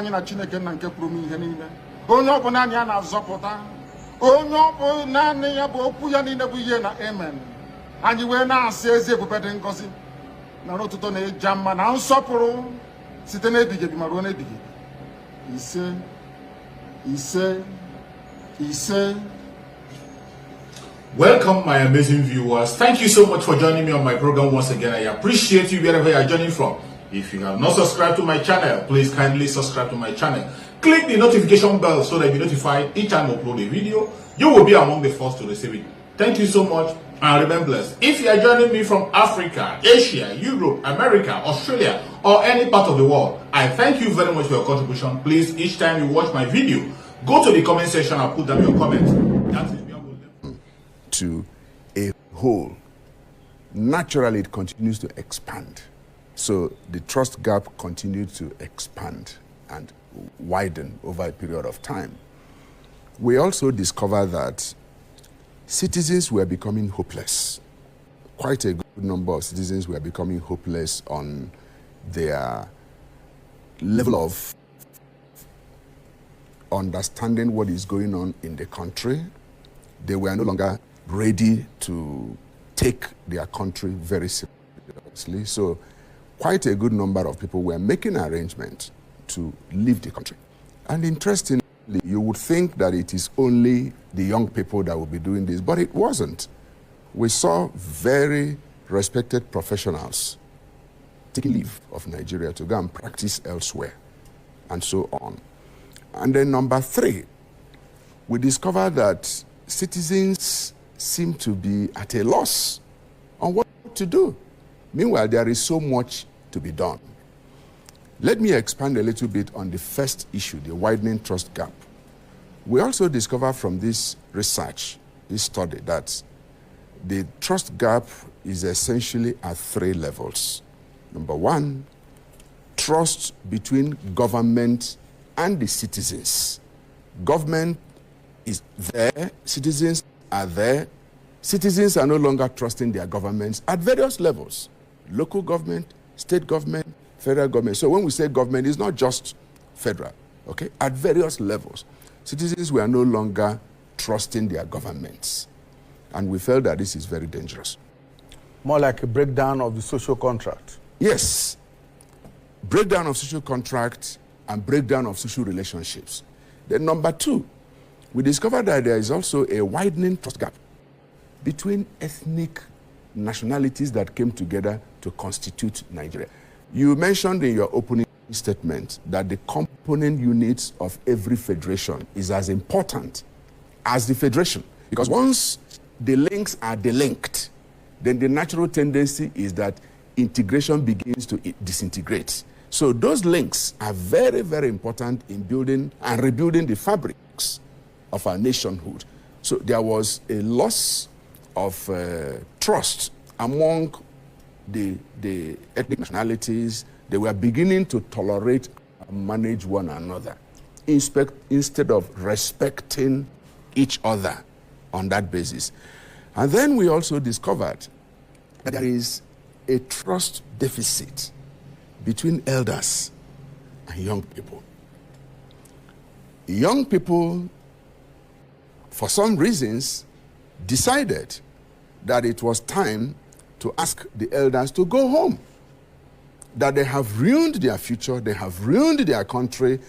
anyị na Chineke na nke pụrụ ihe niile. Onye ọ bụ naanị ya na-azọpụta. Onye ọ bụ naanị ya bụ okwu ya niile bụ ihe na amen. Anyị wee na-asị ezi ebube dị ngọzi na n'ụtụtụ na ịja mma na nsọpụrụ site n'ebighị ebi ma ruo n'ebighị ebi. Ise, ise, ise. Welcome, my amazing viewers. Thank you so much for joining me on my program once again. I appreciate you wherever you are joining from. If you have not subscribed to my channel, please kindly subscribe to my channel. Click the notification bell so that you're notified each time I upload a video. You will be among the first to receive it. Thank you so much and remain blessed. If you are joining me from Africa, Asia, Europe, America, Australia, or any part of the world, I thank you very much for your contribution. Please, each time you watch my video, go to the comment section and put down your comment. That is where we'll to a whole. Naturally, it continues to expand. So the trust gap continued to expand and widen over a period of time. We also discovered that citizens were becoming hopeless. Quite a good number of citizens were becoming hopeless on their level of understanding what is going on in the country. They were no longer ready to take their country very seriously. So quite a good number of people were making arrangements to leave the country. And interestingly, you would think that it is only the young people that will be doing this, but it wasn't. We saw very respected professionals taking leave of Nigeria to go and practice elsewhere, and so on. And then number three, we discovered that citizens seem to be at a loss on what to do. Meanwhile, there is so much to be done. Let me expand a little bit on the first issue, the widening trust gap. We also discovered from this research, this study, that the trust gap is essentially at three levels. Number one, trust between government and the citizens. Government is there, citizens are there. Citizens are no longer trusting their governments at various levels. Local government, state government, federal government. So when we say government, it's not just federal, okay? At various levels, citizens were no longer trusting their governments. And we felt that this is very dangerous. More like a breakdown of the social contract. Yes. Breakdown of social contract and breakdown of social relationships. Then number two, we discovered that there is also a widening trust gap between ethnic nationalities that came together to constitute Nigeria. You mentioned in your opening statement that the component units of every federation is as important as the federation. Because once the links are delinked, then the natural tendency is that integration begins to disintegrate. So those links are very, very important in building and rebuilding the fabrics of our nationhood. So there was a loss of trust among the ethnic nationalities. They were beginning to tolerate and manage one another instead of respecting each other on that basis. And then we also discovered that there is a trust deficit between elders and young people. Young people, for some reasons, decided that it was time to ask the elders to go home. That they have ruined their future, they have ruined their country,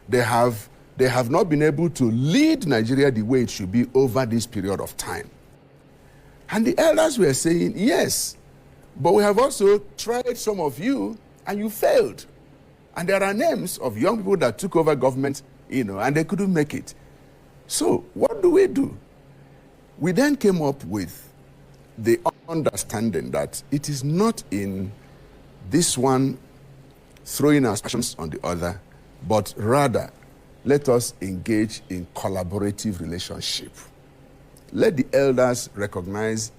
they have not been able to lead Nigeria the way it should be over this period of time. And the elders were saying, yes, but we have also tried some of you and you failed. And there are names of young people that took over government, and they couldn't make it. So what do? We then came up with the understanding that it is not in this one throwing our passions on the other, but rather let us engage in collaborative relationship. Let the elders recognize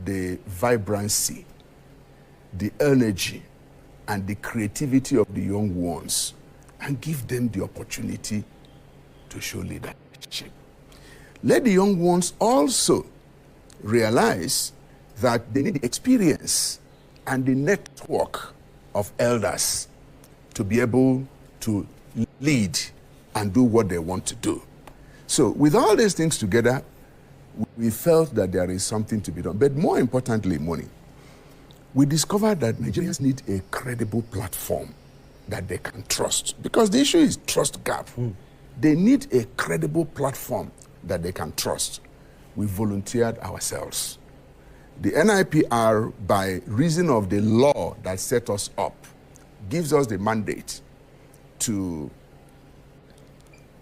the vibrancy, the energy, and the creativity of the young ones, and give them the opportunity to show leadership. Let the young ones also realize that they need the experience and the network of elders to be able to lead and do what they want to do. So with all these things together, we felt that there is something to be done. But more importantly, Moni, we discovered that Nigerians need a credible platform that they can trust. Because the issue is trust gap. They need a credible platform that they can trust. We volunteered ourselves. The NIPR, by reason of the law that set us up, gives us the mandate to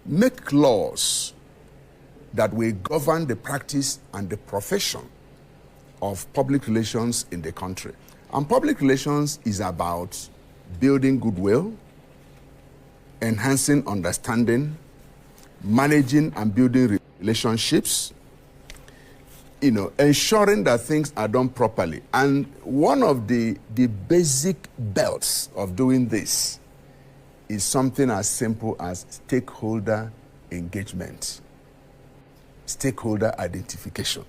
make laws that will govern the practice and the profession of public relations in the country. And public relations is about building goodwill, enhancing understanding, managing and building relationships, ensuring that things are done properly. And one of the basic belts of doing this is something as simple as stakeholder engagement, stakeholder identification.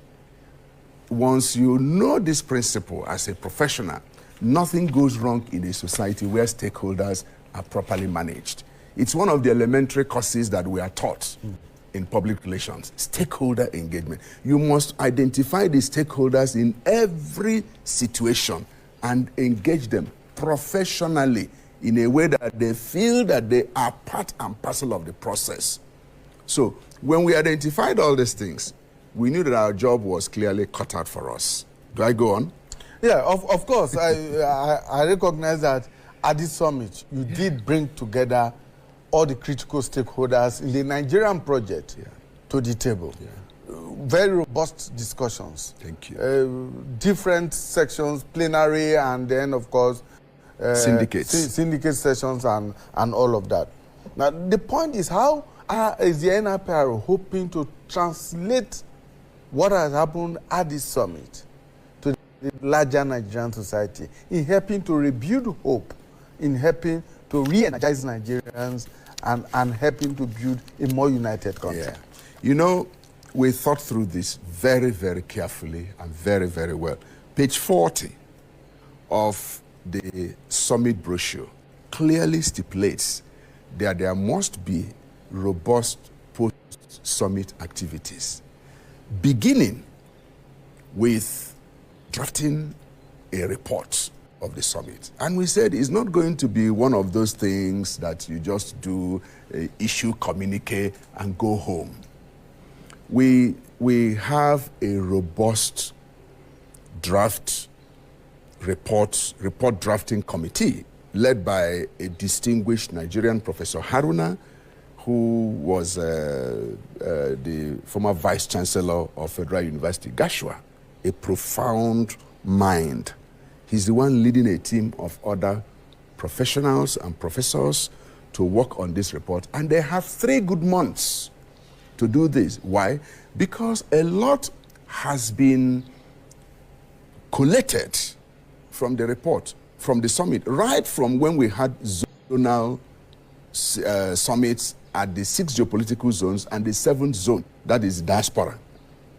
Once you know this principle as a professional, nothing goes wrong in a society where stakeholders are properly managed. It's one of the elementary courses that we are taught in public relations, stakeholder engagement. You must identify the stakeholders in every situation and engage them professionally in a way that they feel that they are part and parcel of the process. So when we identified all these things, we knew that our job was clearly cut out for us. Do I go on? Yeah, of course. I recognize that at this summit, you did bring together all the critical stakeholders in the Nigerian project to the table. Very robust discussions. Thank you. Different sections, plenary, and then, of course, syndicates. Syndicate sessions and all of that. Now, the point is, how is the NIPR hoping to translate what has happened at this summit to the larger Nigerian society in helping to rebuild hope, in helping to re-energize Nigerians and helping to build a more united country? Yeah. We thought through this very, very carefully and very, very well. Page 40 of the summit brochure clearly stipulates that there must be robust post-summit activities, beginning with drafting a report of the summit. And we said it's not going to be one of those things that you just do, issue communique and go home. We have a robust draft report drafting committee led by a distinguished Nigerian Professor Haruna, who was the former Vice Chancellor of Federal University, Gashua, a profound mind. He's the one leading a team of other professionals and professors to work on this report. And they have 3 good months to do this. Why? Because a lot has been collated from the report, from the summit, right from when we had zonal summits at the 6 geopolitical zones and the 7th zone, that is diaspora.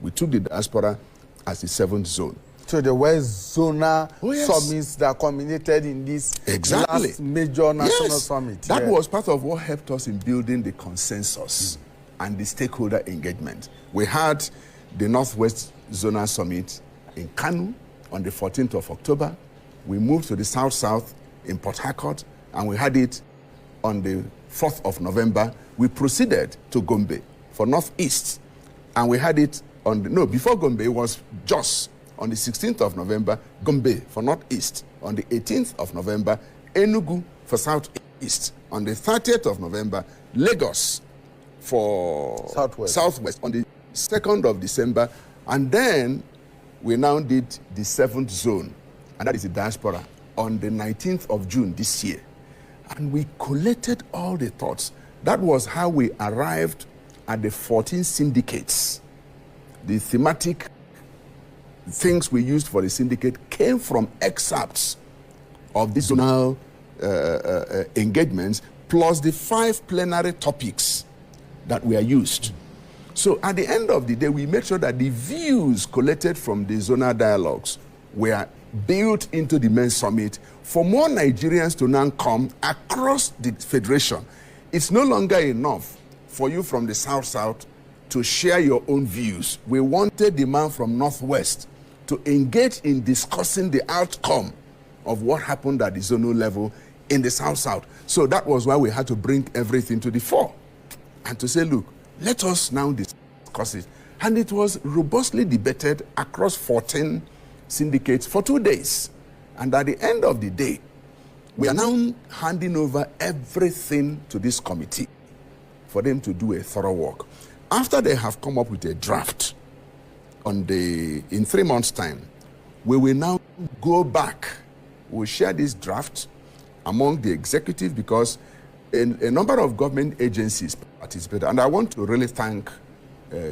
We took the diaspora as the 7th zone. So there were zonal summits that culminated in this last major national summit. That was part of what helped us in building the consensus and the stakeholder engagement. We had the Northwest Zonal Summit in Kanu on the 14th of October. We moved to the South-South in Port Harcourt, and we had it on the 4th of November. We proceeded to Gombe for Northeast, and we had it before Gombe, it was Jos on the 16th of November, Gombe for Northeast. On the 18th of November, Enugu for Southeast. On the 30th of November, Lagos for Southwest. On the 2nd of December, and then we now did the 7th zone, and that is the diaspora, on the 19th of June this year. And we collated all the thoughts. That was how we arrived at the 14 syndicates. The thematic things we used for the syndicate came from excerpts of the zonal engagements, plus the 5 plenary topics that were used. So at the end of the day, we made sure that the views collected from the zonal dialogues were built into the main summit for more Nigerians to now come across the federation it's no longer enough for you from the South to share your own views. We wanted the man from Northwest to engage in discussing the outcome of what happened at the zonal level in the South. So that was why we had to bring everything to the fore and to say, look, let us now discuss it. And it was robustly debated across 14 syndicates for 2 days. And at the end of the day, we are now handing over everything to this committee for them to do a thorough work. After they have come up with a draft in 3 months' time, we will now go back. We'll share this draft among the executive because a number of government agencies participated. And I want to really thank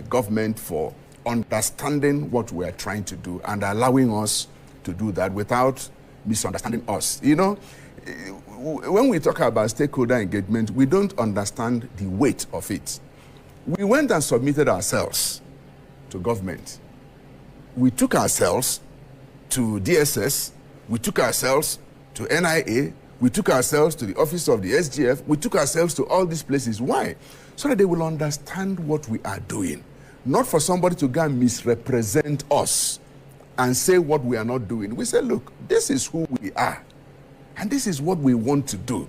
government for understanding what we are trying to do and allowing us to do that without misunderstanding us. You know, when we talk about stakeholder engagement, we don't understand the weight of it. We went and submitted ourselves to government. We took ourselves to DSS. We took ourselves to NIA. We took ourselves to the office of the SGF. We took ourselves to all these places. Why? So that they will understand what we are doing. Not for somebody to go and misrepresent us and say what we are not doing. We say, look, this is who we are. And this is what we want to do.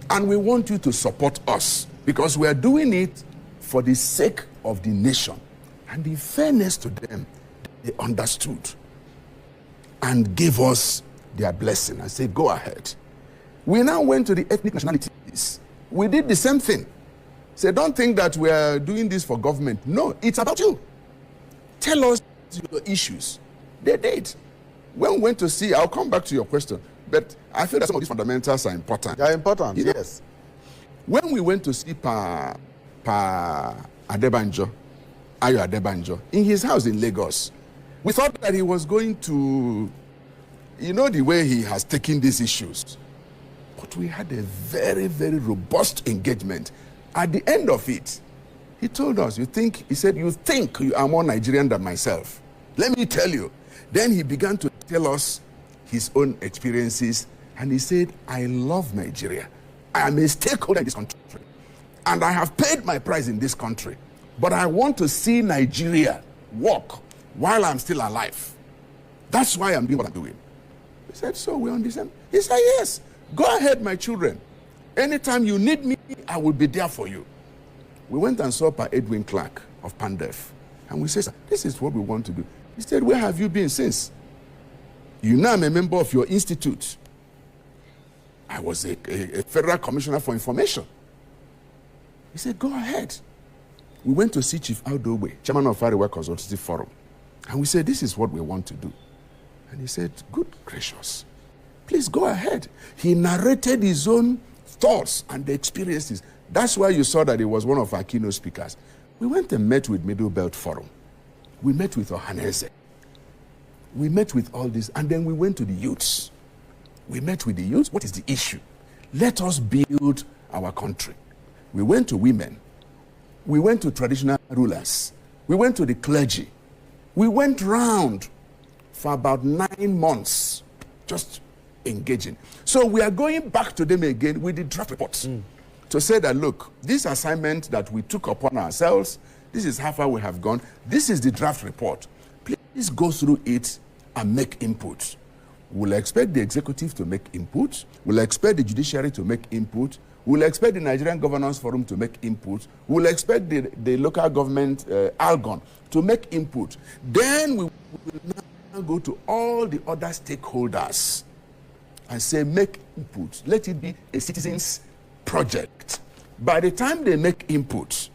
And we want you to support us because we are doing it for the sake of the nation. And in fairness to them, they understood and gave us their blessing and said, go ahead. We now went to the ethnic nationalities. We did the same thing. Say, don't think that we are doing this for government. No, it's about you. Tell us your issues. They did. When we went to see, I'll come back to your question, but I feel that some of these fundamentals are important. They are important, you know, yes. When we went to see Pa Adebanjo, Ayo Adebanjo, in his house in Lagos, we thought that he was going to, you know, the way he has taken these issues. But we had a very, very robust engagement. At the end of it, he told us, he said, you think you are more Nigerian than myself. Let me tell you. Then he began to tell us his own experiences. And he said, I love Nigeria. I am a stakeholder in this country. And I have paid my price in this country. But I want to see Nigeria work while I'm still alive. That's why I'm doing what I'm doing. He said, so we're on the same. He said, yes, go ahead, my children. Anytime you need me, I will be there for you. We went and saw Pa Edwin Clark of Pandef. And we said, this is what we want to do. He said, where have you been since? You know I'm a member of your institute. I was a federal commissioner for information. He said, go ahead. We went to see Chief Audowe, chairman of Arewa Consultative Forum. And we said, this is what we want to do. And he said, good gracious, please go ahead. He narrated his own thoughts and the experiences. That's why you saw that he was one of our keynote speakers. We went and met with Middle Belt Forum. We met with Ohanese. We met with all this, and then we went to the youths. We met with the youths. What is the issue? Let us build our country. We went to women. We went to traditional rulers. We went to the clergy. We went round for about 9 months, just engaging. So we are going back to them again with the draft reports to say that, look, this assignment that we took upon ourselves, this is how far we have gone. This is the draft report. Please go through it and make input. We'll expect the executive to make input. We'll expect the judiciary to make input. We'll expect the Nigerian Governance Forum to make input. We'll expect the local government, Algon, to make input. Then we will now go to all the other stakeholders and say, make input. Let it be a citizen's project. By the time they make input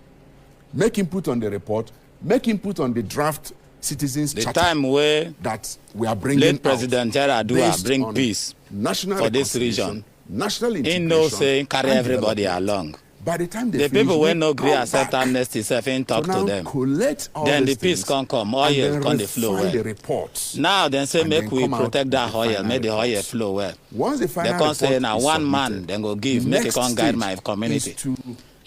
on the report, make input on the draft citizens the charter time where that we are bringing late President Yaradua bring peace national for this region. National integration. In no saying carry everybody along. By the time they the finish, people we when no agree come accept back amnesty self ain't talk to to now them. collect all Then the these peace things come, and oil then come the flow refine the well. reports. Now then say and make then we come out protect that with the oil, final make the oil reports. flow well. Once the They final can't say report now is one man submitted, then go give, the make it next come guide stage my community. is to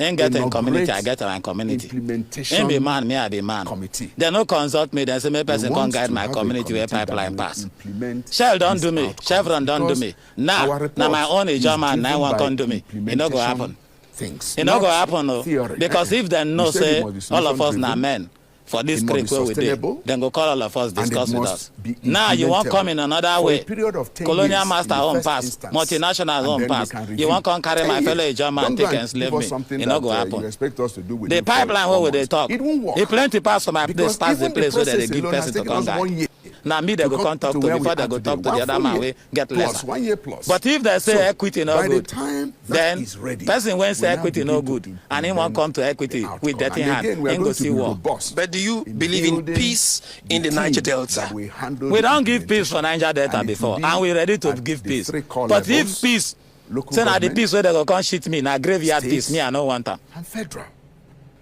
Ain't get in community, I inaugurate get my community. implementation Ain't be man, me I be man. committee. They no consult me, then say me We person come want guide to my have a community where committee that pipeline will pass. implement Shell don't these do me, outcomes Chevron don't do because me. our Now my report own is German, driven 9 one by come do me. It no go implementation happen. things. It not not gonna happen, no. theory. Because if they know, We said say, it must be all of us solution now driven, men for this it must be creek where we did, sustainable, then go call all of us, and it discuss with must us. be Now you won't implementable come in another for way. a period of 10 Colonial years master in the on first pass, instance, multinational and on then we pass. can You review. won't come carry 10 my years. fellow German Don't and go take and and slave give us me. something It not go that happen. you expect us to do The within pipeline where would they talk? It won't work. It plenty pass from my place Because past the even place where they process give alone has person to taken come us 1 guide. year Now me they go come come talk to where before we they are go talk today. to the other 1 man year we get plus, lesser. 1 year plus. But if they say So, equity no by good, the time that then is ready, person when we say now equity no begin to good and he won't come to equity the with outcome. dirty And hand, again, we are then go going to see be war. robust But do you believe in building peace in the team Niger Delta? that will handle We the don't give peace implementation. for Niger Delta And it will before, be and we're ready to at give the peace. 3 core But levels, if peace, local say now the government, peace where they go come shit me, now graveyard states, peace, me I no want them. and federal.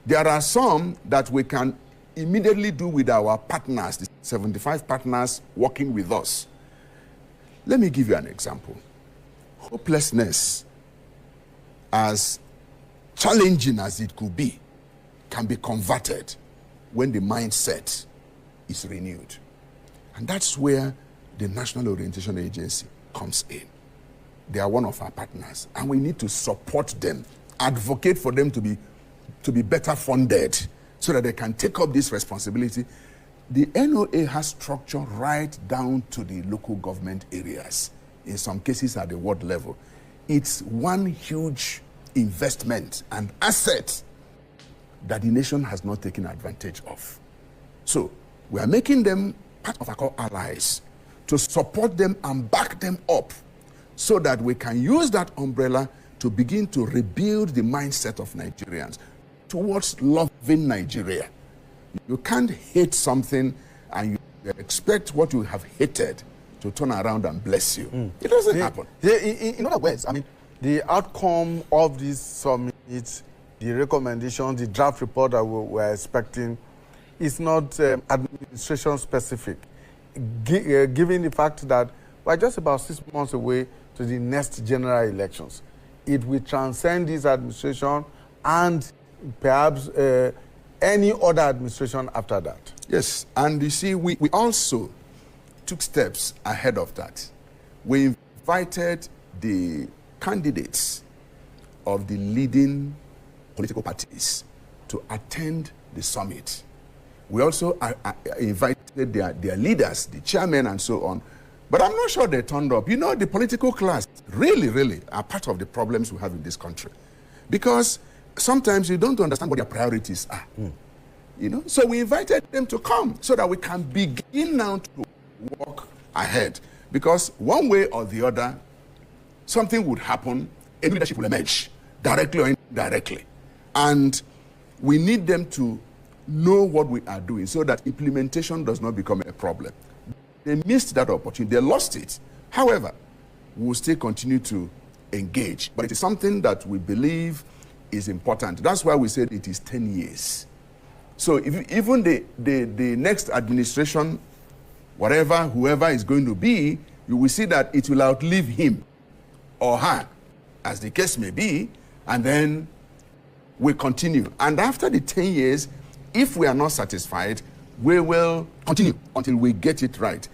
There are some that we can immediately do with our partners, the 75 partners working with us. Let me give you an example. Hopelessness, as challenging as it could be, can be converted when the mindset is renewed. And that's where the National Orientation Agency comes in. They are one of our partners, and we need to support them, advocate for them to be better funded so that they can take up this responsibility. The NOA has structure right down to the local government areas, in some cases at the ward level. It's one huge investment and asset that the nation has not taken advantage of. So we are making them part of our core allies to support them and back them up so that we can use that umbrella to begin to rebuild the mindset of Nigerians towards loving Nigeria. You can't hate something and you expect what you have hated to turn around and bless you. It doesn't happen. In other words, I mean, the outcome of this summit, the recommendations, the draft report that we're expecting is not administration specific, given the fact that we're just about 6 months away to the next general elections. It will transcend this administration and perhaps any other administration after that. Yes, and you see, we also took steps ahead of that. We invited the candidates of the leading political parties to attend the summit. We also invited their leaders, the chairmen and so on, but I'm not sure they turned up. You know, the political class really are part of the problems we have in this country, because sometimes you don't understand what their priorities are. You know, so we invited them to come so that we can begin now to walk ahead, because one way or the other, something would happen, a leadership will emerge, directly or indirectly. And we need them to know what we are doing so that implementation does not become a problem. They missed that opportunity, they lost it. However, we will still continue to engage, but it is something that we believe is important. That's why we said it is 10 years. So if even the next administration, whoever is going to be, you will see that it will outlive him or her, as the case may be, and then we continue. And after the 10 years, if we are not satisfied, we will continue until we get it right.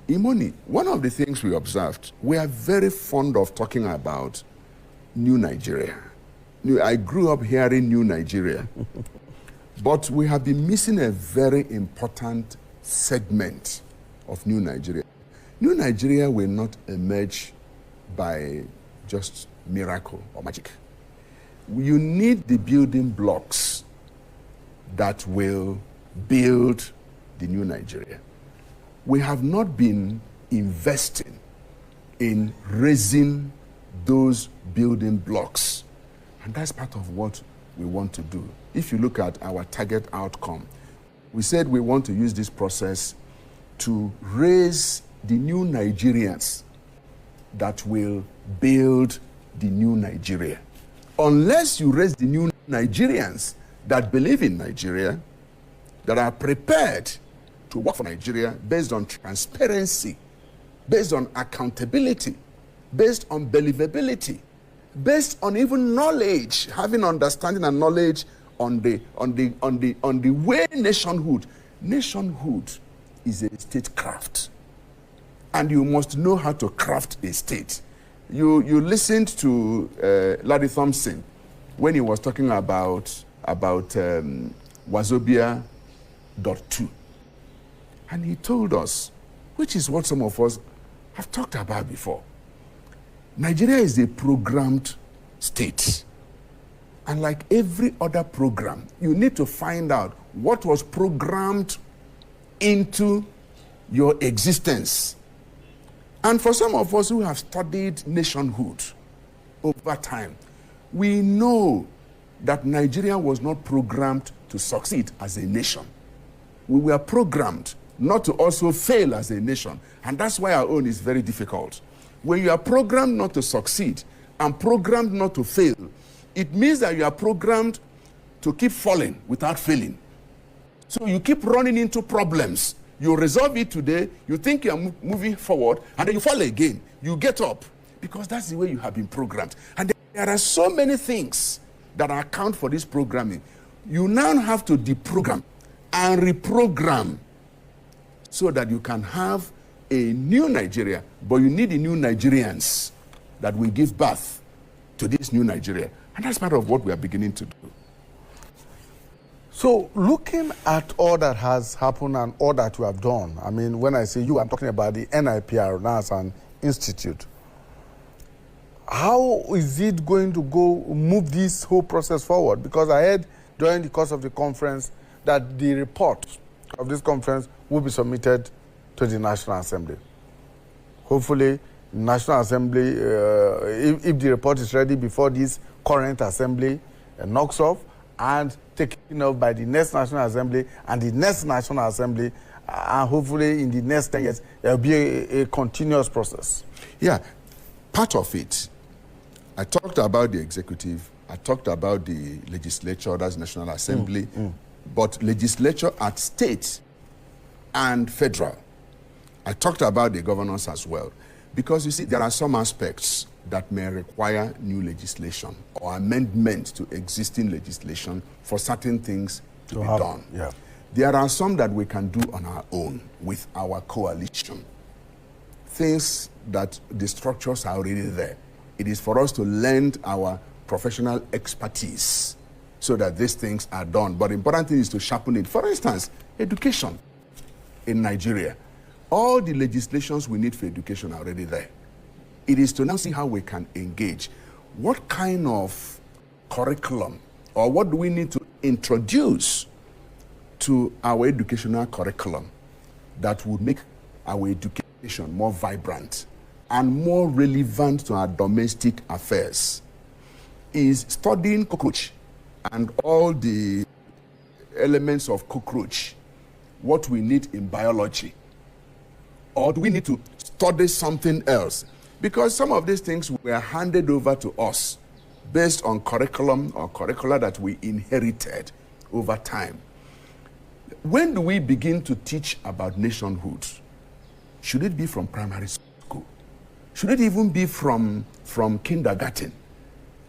Imoni, one of the things we observed, we are very fond of talking about New Nigeria. I grew up hearing New Nigeria. But we have been missing a very important segment of New Nigeria. New Nigeria will not emerge by just miracle or magic. You need the building blocks that will build the New Nigeria. We have not been investing in raising those building blocks. And that's part of what we want to do. If you look at our target outcome, we said we want to use this process to raise the new Nigerians that will build the new Nigeria. Unless you raise the new Nigerians that believe in Nigeria, that are prepared to work for Nigeria based on transparency, based on accountability, based on believability, based on even knowledge, having understanding and knowledge on the way nationhood is a statecraft, and you must know how to craft a state. You listened to Larry Thompson when he was talking about Wazobia.2. And he told us, which is what some of us have talked about before. Nigeria is a programmed state. And like every other program, you need to find out what was programmed into your existence. And for some of us who have studied nationhood over time, we know that Nigeria was not programmed to succeed as a nation. We were programmed not to also fail as a nation. And that's why our own is very difficult. When you are programmed not to succeed and programmed not to fail, it means that you are programmed to keep falling without failing. So you keep running into problems. You resolve it today, you think you are moving forward, and then you fall again. You get up, because that's the way you have been programmed. And there are so many things that account for this programming. You now have to deprogram and reprogram so that you can have a new Nigeria, but you need the new Nigerians that will give birth to this new Nigeria. And that's part of what we are beginning to do. So looking at all that has happened and all that you have done, I mean, when I say you, I'm talking about the NIPR now as an institute. How is it going to move this whole process forward? Because I heard during the course of the conference that the report of this conference will be submitted to the National Assembly. Hopefully, the National Assembly, if the report is ready before this current Assembly knocks off, and taken up by the next National Assembly and the next National Assembly, and hopefully in the next 10 years, there will be a continuous process. Yeah, part of it. I talked about the executive, I talked about the legislature, that's National Assembly, but legislature at state and federal. I talked about the governors as well. Because you see, there are some aspects that may require new legislation or amendment to existing legislation for certain things to be done. Yeah. There are some that we can do on our own with our coalition. Things that the structures are already there. It is for us to lend our professional expertise so that these things are done. But the important thing is to sharpen it. For instance, education in Nigeria. All the legislations we need for education are already there. It is to now see how we can engage. What kind of curriculum or what do we need to introduce to our educational curriculum that would make our education more vibrant and more relevant to our domestic affairs? Is studying cockroach and all the elements of cockroach what we need in biology? Or do we need to study something else? Because some of these things were handed over to us based on curriculum or curricula that we inherited over time. When do we begin to teach about nationhood? Should it be from primary school? Should it even be from kindergarten?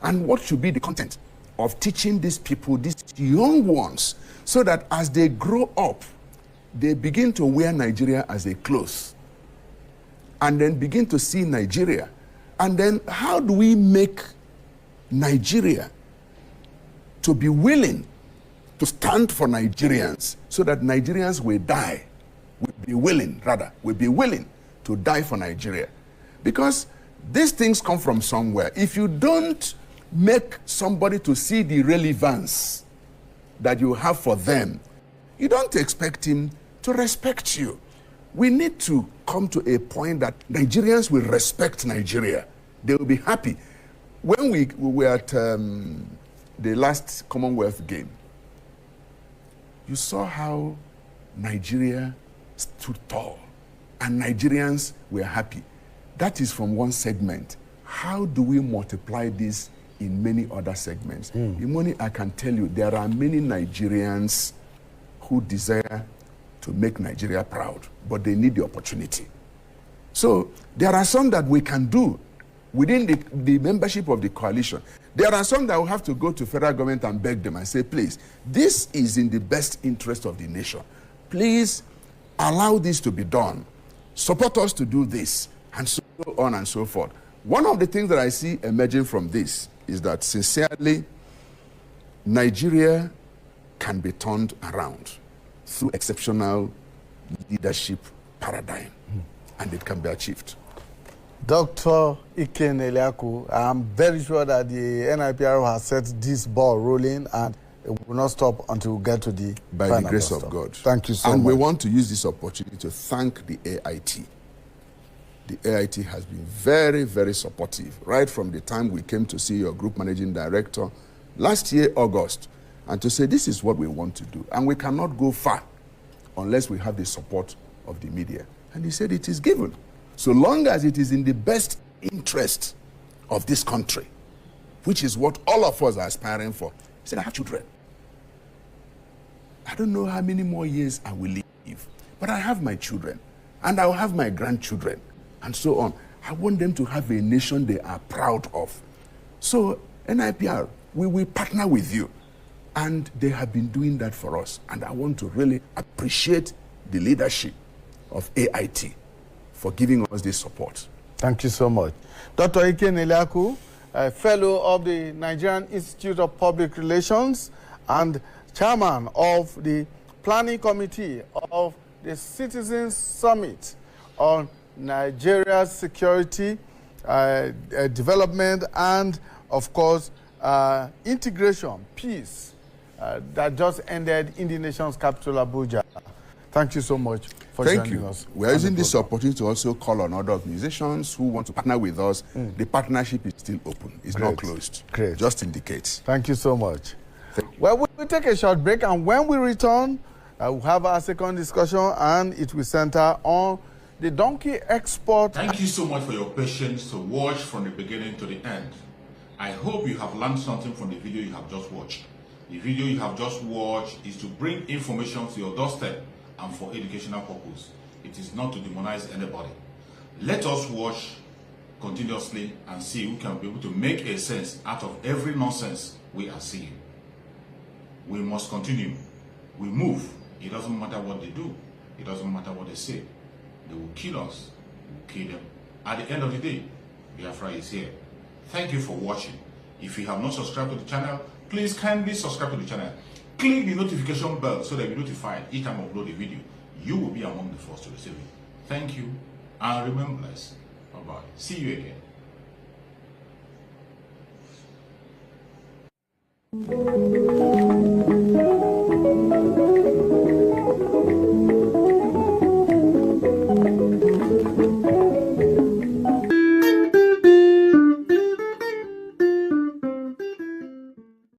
And what should be the content of teaching these people, these young ones, so that as they grow up, they begin to wear Nigeria as a cloth and then begin to see Nigeria. And then how do we make Nigeria to be willing to stand for Nigerians so that Nigerians will be willing to die for Nigeria? Because these things come from somewhere. If you don't make somebody to see the relevance that you have for them, you don't expect him to respect you. We need to come to a point that Nigerians will respect Nigeria. They will be happy. When we were at the last Commonwealth game, you saw how Nigeria stood tall and Nigerians were happy. That is from one segment. How do we multiply this in many other segments? Imoni, I can tell you, there are many Nigerians who desire to make Nigeria proud, but they need the opportunity. So there are some that we can do within the membership of the coalition. There are some that will have to go to federal government and beg them and say, please, this is in the best interest of the nation. Please allow this to be done. Support us to do this, and so on and so forth. One of the things that I see emerging from this is that sincerely, Nigeria can be turned around through exceptional leadership paradigm, and it can be achieved. Dr. Iken Eliaku, I'm very sure that the NIPR has set this ball rolling and it will not stop until we get to the By the grace of God. Thank you so much. And we want to use this opportunity to thank the AIT. The AIT has been very, very supportive, right from the time we came to see your group managing director last year, August, and to say this is what we want to do. And we cannot go far unless we have the support of the media. And he said it is given. So long as it is in the best interest of this country, which is what all of us are aspiring for. He said, I have children. I don't know how many more years I will live, but I have my children, and I will have my grandchildren, and so on. I want them to have a nation they are proud of. So, NIPR, we will partner with you. And they have been doing that for us. And I want to really appreciate the leadership of AIT for giving us this support. Thank you so much. Dr. Iken Eliaku, a fellow of the Nigerian Institute of Public Relations and chairman of the planning committee of the Citizens Summit on Nigeria's security, development, and, of course, integration, peace, that just ended in the nation's capital, Abuja. Thank you so much for joining us. We are using this opportunity to also call on other organizations who want to partner with us. The partnership is still open. It's not closed. Great. Just indicates. Thank you so much. Well, we'll take a short break, and when we return, we'll have our second discussion, and it will center on the donkey export. Thank you so much for your patience to watch from the beginning to the end. I hope you have learned something from the video you have just watched. The video you have just watched is to bring information to your doorstep and for educational purpose. It is not to demonize anybody. Let us watch continuously and see who can be able to make a sense out of every nonsense we are seeing. We must continue. We move. It doesn't matter what they do. It doesn't matter what they say. They will kill us. We will kill them. At the end of the day, Biafra is here. Thank you for watching. If you have not subscribed to the channel, please kindly subscribe to the channel. Click the notification bell so that you're notified each time I upload a video. You will be among the first to receive it. Thank you and remember blessed. Bye-bye. See you again.